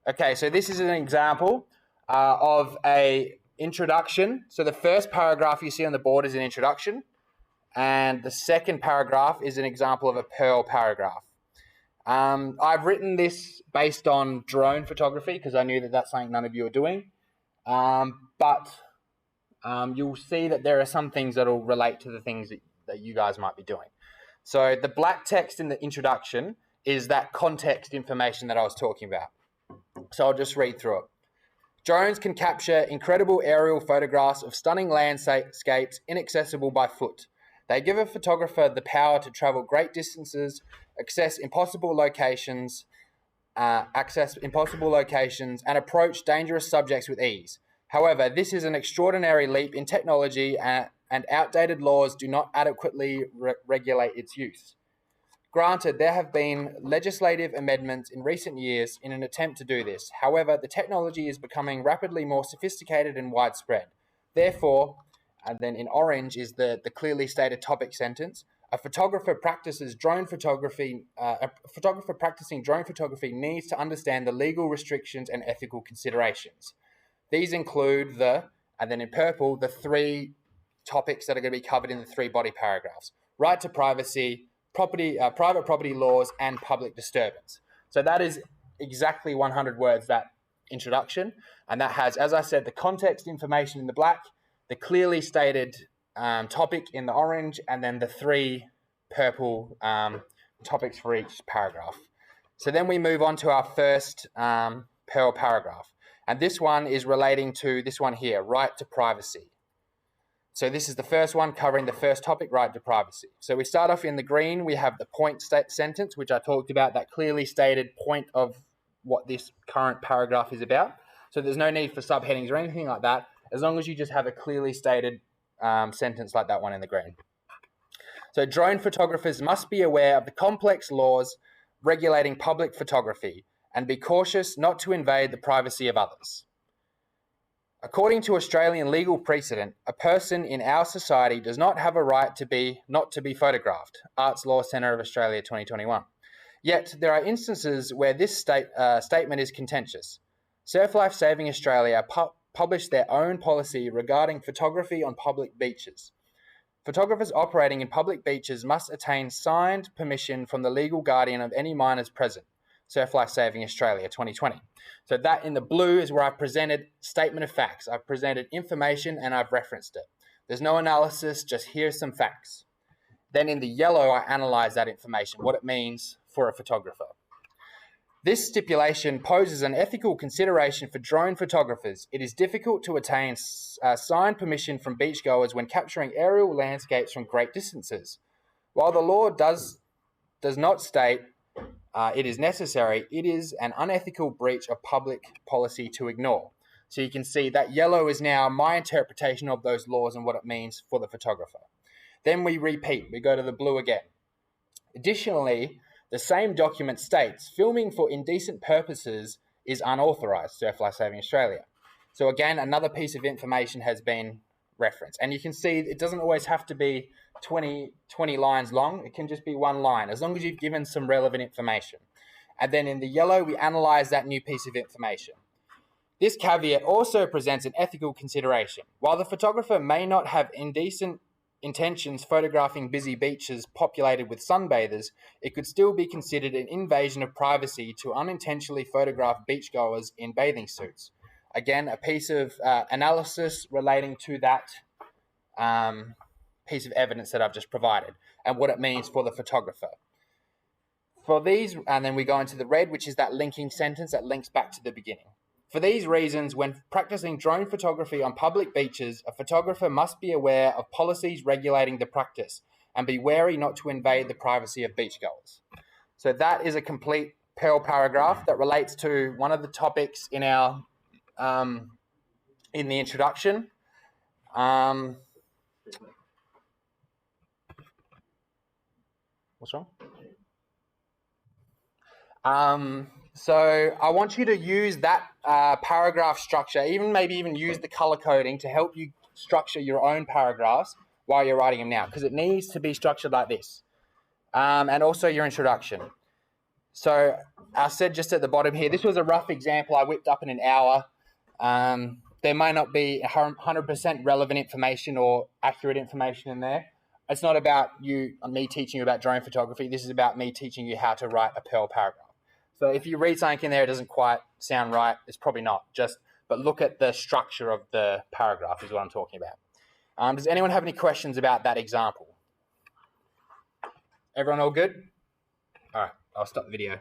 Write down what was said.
Okay, so this is an example of a introduction. So the first paragraph you see on the board is an introduction, and the second paragraph is an example of a Perl paragraph. I've written this based on drone photography because I knew that that's something none of you are doing. But you'll see that there are some things that will relate to the things that you guys might be doing. So the black text in the introduction is that context information that I was talking about. So I'll just read through it. Drones can capture incredible aerial photographs of stunning landscapes inaccessible by foot. They give a photographer the power to travel great distances, access impossible locations, and approach dangerous subjects with ease. However, this is an extraordinary leap in technology, and outdated laws do not adequately regulate its use. Granted, there have been legislative amendments in recent years in an attempt to do this. However, the technology is becoming rapidly more sophisticated and widespread. Therefore, and then in orange is the clearly stated topic sentence, a photographer practicing drone photography needs to understand the legal restrictions and ethical considerations. These include and then in purple, the three topics that are going to be covered in the three body paragraphs: right to privacy, private property laws, and public disturbance. So that is exactly 100 words, that introduction. And that has, as I said, the context information in the black, the clearly stated topic in the orange, and then the three purple topics for each paragraph. So then we move on to our first Perl paragraph. And this one is relating to this one here, right to privacy. So this is the first one covering the first topic, right to privacy. So we start off in the green. We have the point sentence, which I talked about, that clearly stated point of what this current paragraph is about. So there's no need for subheadings or anything like that, as long as you just have a clearly stated sentence like that one in the green. So drone photographers must be aware of the complex laws regulating public photography and be cautious not to invade the privacy of others. According to Australian legal precedent, a person in our society does not have a right not to be photographed. Arts Law Centre of Australia 2021. Yet there are instances where this statement is contentious. Surf Life Saving Australia published their own policy regarding photography on public beaches. Photographers operating in public beaches must attain signed permission from the legal guardian of any minors present. Surf Life Saving Australia 2020. So that in the blue is where I presented statement of facts. I've presented information and I've referenced it. There's no analysis, just here's some facts. Then in the yellow, I analyze that information, what it means for a photographer. This stipulation poses an ethical consideration for drone photographers. It is difficult to attain signed permission from beachgoers when capturing aerial landscapes from great distances. While the law does not state it is necessary, it is an unethical breach of public policy to ignore. So you can see that yellow is now my interpretation of those laws and what it means for the photographer. Then we repeat, we go to the blue again. Additionally, the same document states filming for indecent purposes is unauthorized, Surf Life Saving Australia. So again, another piece of information has been referenced. And you can see it doesn't always have to be 20 lines long. It can just be one line, as long as you've given some relevant information. And then in the yellow, we analyze that new piece of information. This caveat also presents an ethical consideration. While the photographer may not have indecent intentions photographing busy beaches populated with sunbathers, it could still be considered an invasion of privacy to unintentionally photograph beachgoers in bathing suits. Again, a piece of analysis relating to that piece of evidence that I've just provided and what it means for the photographer. For these, and then we go into the red, which is that linking sentence that links back to the beginning. For these reasons, when practicing drone photography on public beaches, a photographer must be aware of policies regulating the practice and be wary not to invade the privacy of beachgoers. So that is a complete Perl paragraph that relates to one of the topics in our in the introduction. What's wrong? So I want you to use that paragraph structure, maybe even use the color coding to help you structure your own paragraphs while you're writing them now, because it needs to be structured like this. And also your introduction. So I said just at the bottom here, this was a rough example I whipped up in an hour. There may not be 100% relevant information or accurate information in there. It's not about me teaching you about drone photography. This is about me teaching you how to write a Perl paragraph. So if you read something in there, it doesn't quite sound right, it's probably not. But look at the structure of the paragraph is what I'm talking about. Does anyone have any questions about that example? Everyone all good? All right, I'll stop the video.